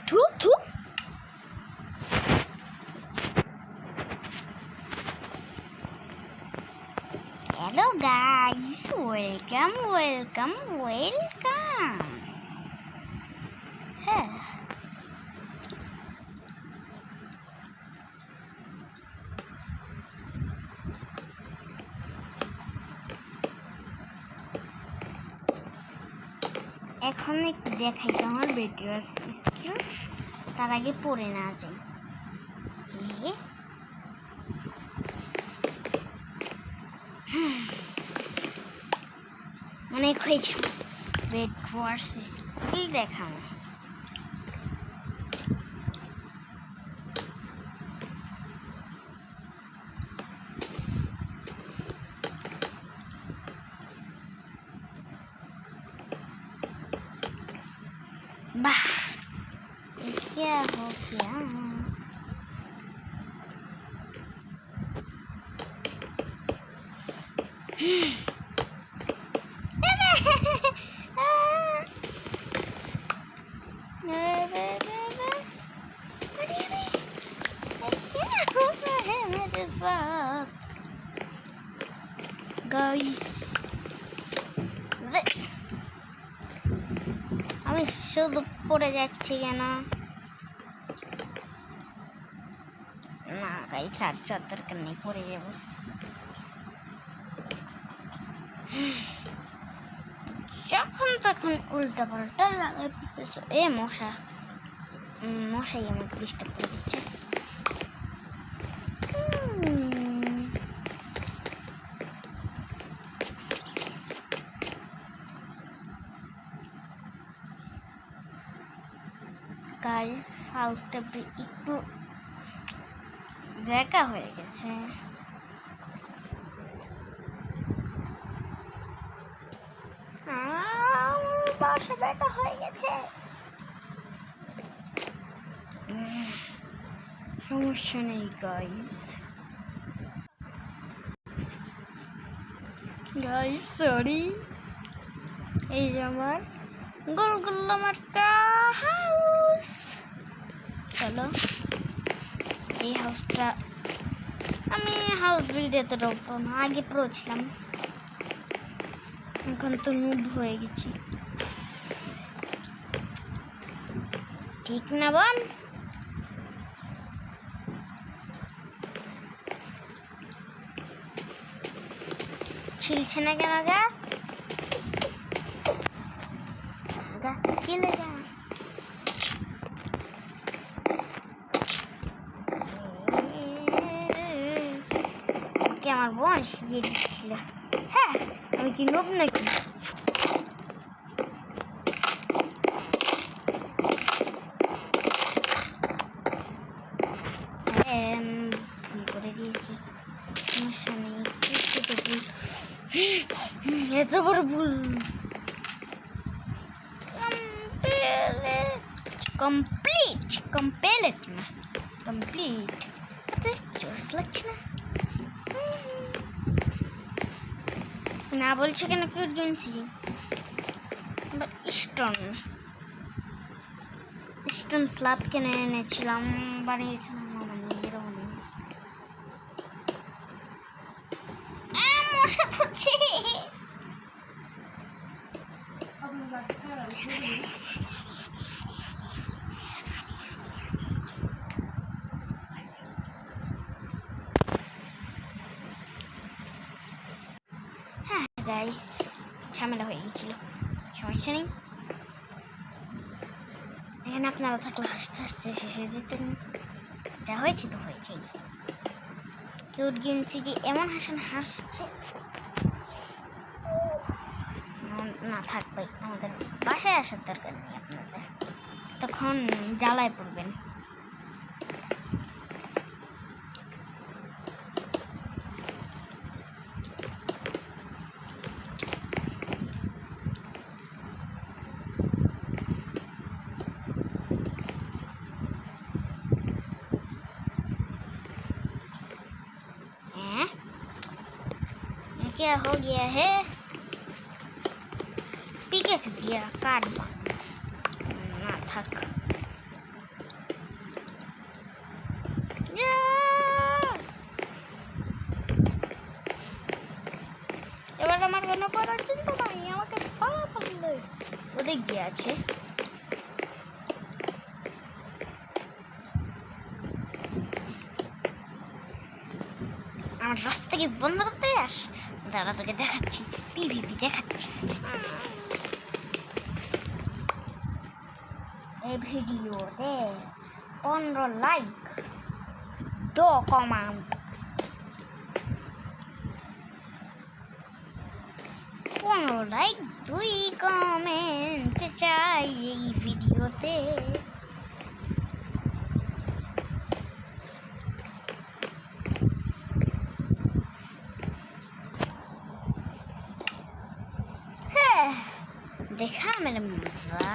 थू थू hello guys welcome হ্যাঁ এখন একটু দেখাই তো আমার বেটির স্কিল তার আগে পড়ে না যাই অনেক হয়েছে বেড ওয়ার্স স্কিল দেখানো वाह ये क्या हो गया मेरे साथ गाइस আমি শুধু পড়ে যাচ্ছি কেন না গাইস আর দরকার নেই পড়ে যাব যখন তখন উল্টা পাল্টা এ মশাই আমাকে ডিস্টার্ব করে দিচ্ছে গাইস হাউসটা একটু দেখা হয়ে গেছে বাসা দেখা হয়ে গেছে সমস্যা নেই গাইস সরি এই যে আমার গোলগুল্লা মার্কা হাউস চলো এই হাউসটা আমি হাউস বিল্ডে তো ঢুকবো না আগে প্রো ছিলাম এখন তো নুব হয়ে গেছি ঠিক না বল ছিলছে না কেন গাছ ছিলে যা আমার বোন শিখিয়ে দিচ্ছিল হ্যাঁ আমি কি নোব নাকি ভুল করে দিয়েছি সমস্যা নেই এত বড় ভুল কমপ্লিট না কমপ্লিট জোস লাগছে না বলছে কেন কিউট গেমসি বাট স্টোন স্ল্যাব কিনে এনেছিলাম বানিয়েছিলাম আমার নিজের মশা করছে গাইস ঝামেলা হয়ে গেছিল সমস্যা নেই এখানে আপনারা থাকলে হাসতে হাসতে শেষে যেতেন যা হয়েছে তো হয়েছেই কিউট গেমসি যে এমন হাসছে না থাকবে আমাদের বাসায় আসার দরকার নেই আপনাদের তখন জ্বালায় পড়বেন क्या हो गया है पिकेक्स दिया काट ना थक কোনো চিন্তা নাই, আমাকে ধরা পড়লে ওদিক দিয়ে আছে। আমার রাস্তাকে বন্ধ করতে আস, দাঁড়া তোকে দেখাচ্ছি, পিভিপি দেখাচ্ছি। এই ভিডিওতে 15 লাইক 2 কমেন্ট, 15 লাইক 2 কমেন্ট চাই এই ভিডিওতে। হ্যাঁ देखा मेरे मुर्गा,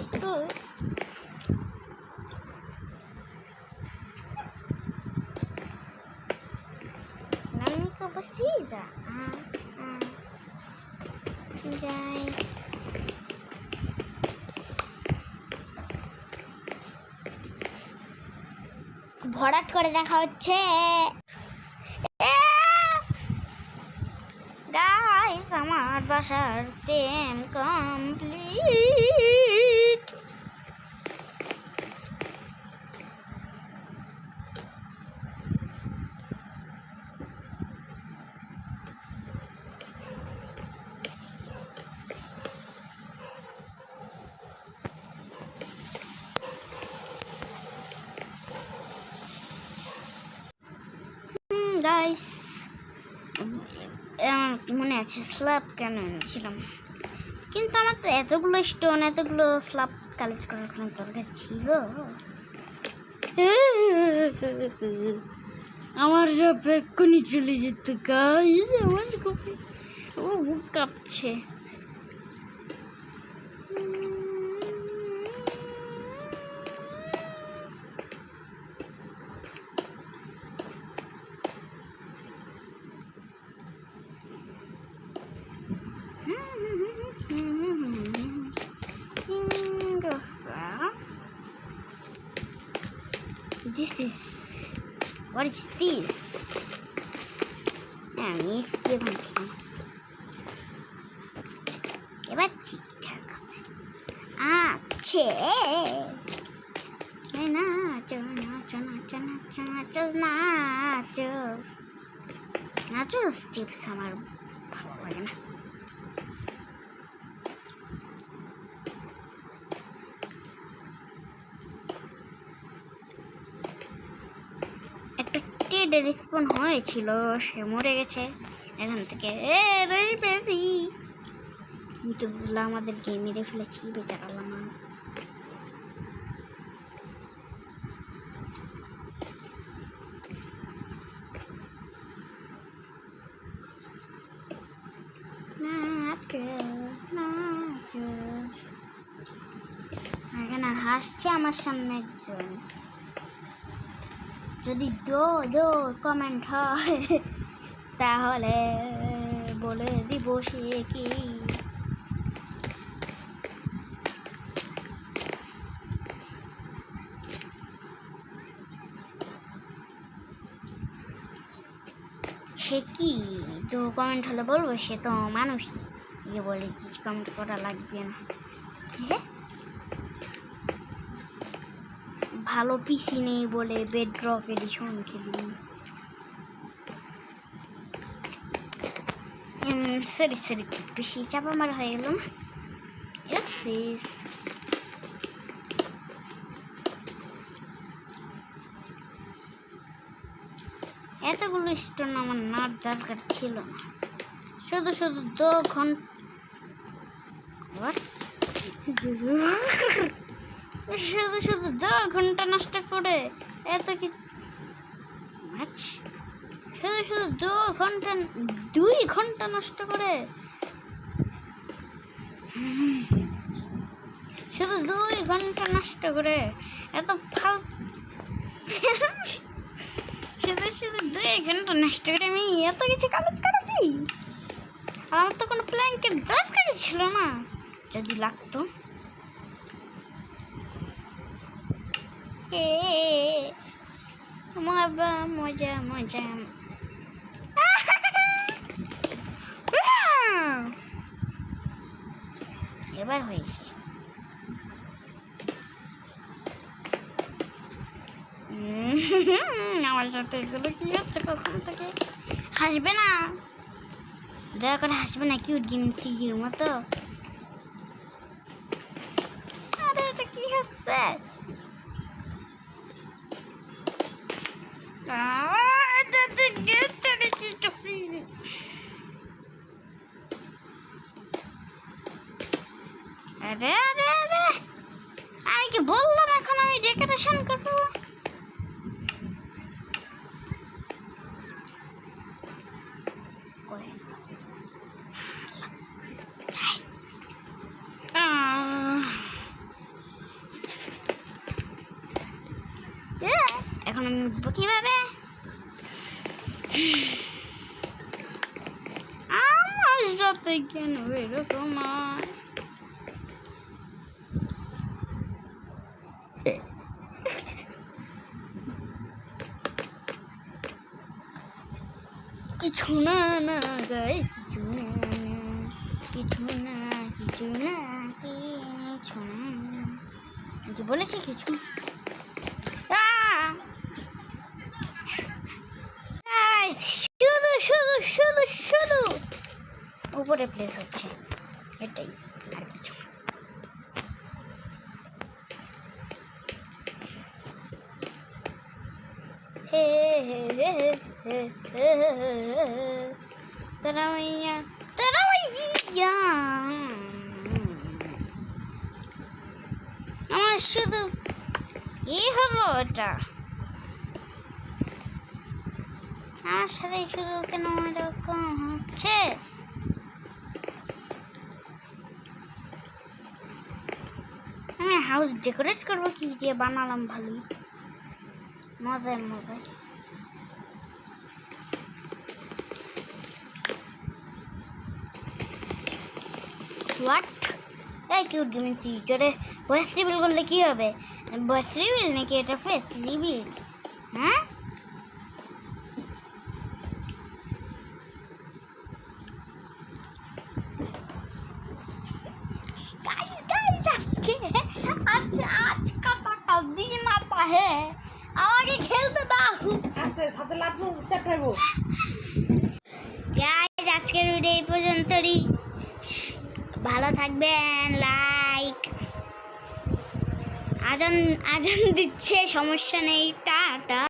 इसको नमी को बसीदा guys, ভরাট করে দেখা হচ্ছে। গাইস আমার বাসার ফ্রেম কমপ্লিট। গাইস আমার মনে আছে স্ল্যাব কেন এনেছিলাম, কিন্তু আমার তো এতগুলো স্টোন এতগুলো স্ল্যাব কালেক্ট করার কোনো দরকার ছিল? আমার সব এক্ষুনি চলে যেত গাইস, আমার ও বুক কাঁপছে। What is this? আমি স্কে ভাবছিলাম এবার ঠিকঠাক আছে। আছে নাচো নাচো নাচো নাচো নাচো নাচোস নাচোস চিপস আমার ভালো লাগে না। রেসপন হয়েছিল, সে মরে গেছে। এখান থেকে পেয়েছি, আমি তো বললাম আমাদের গেম মেরে ফেলেছি, বেচারালাম এখানে হাসছে আমার সামনে একজন। যদি দো কমেন্ট হয় তাহলে বলে দিব সে কি। সে কি তো কমেন্ট হলে বলবো, সে তো মানুষ, ইয়ে বলে কিছু কমেন্ট করা লাগবে না। হ্যাঁ ভালো পিসি নেই বলে বেডরক এডিশন খেলি। সরি সরি বেশি চাপা মারা হয়ে গেল না। এতগুলো স্টোন আমার নার দরকার ছিল না, শুধু শুধু 2 ঘন্টা নষ্ট করে এত কি শুধু 2 ঘন্টা নষ্ট করে, শুধু 2 ঘন্টা নষ্ট করে এত শুধু 2 ঘন্টা নষ্ট করে আমি এত কিছু কাজ করেছি। আর আমার তো কোনো প্ল্যাঙ্কের দরকার ছিল না, যদি লাগতো। মজা মজা মজা। এবার হয়েছে। আমার সাথে এগুলো কি হচ্ছে কখন থেকে? হাসবে না, দয়া করে হাসবে না, কিউট গেম সিজির মতো। আরে এটা কি হচ্ছে? আরে আরে আরে, আমি কি বললাম এখন আমি ডেকোরেশন করবো? এখন আমি উঠবো কিভাবে? আমার সাথে কেন এরকম হয়? কিছু না না গাইস, কিছু না কিছু না কিছু না কিছু না, কি বলেছি কিছু? শুধু শুধু শুধু শুধু উপরে প্লেস হচ্ছে, এটাই আর কিছু। হে হে হে হে হে তারা মাইয়া তারা মাইয়া, আমার শুধু কি হলো এটা? আমার সাথে শুধু কেন এরকম হচ্ছে? আমি হাউস ডেকোরেট করবো কি দিয়ে? বানালাম ভালোই, মজায় মজায়। হোয়াট? এই কিউট গেমিং সিরিজে ভয়েস রিভিল করলে কি হবে? ভয়েস রিভিল নাকি এটা ফেস রিভিল? হ্যাঁ, आज का टाका दिन आता है, আমাকে খেলতে দাও। আচ্ছা সাথে লাভ চাটাইবো। আজকের ভিডিও এই পর্যন্তই। ভালো থাকবেন, লাইক আজান আজান দিচ্ছে, সমস্যা নেই, টাটা।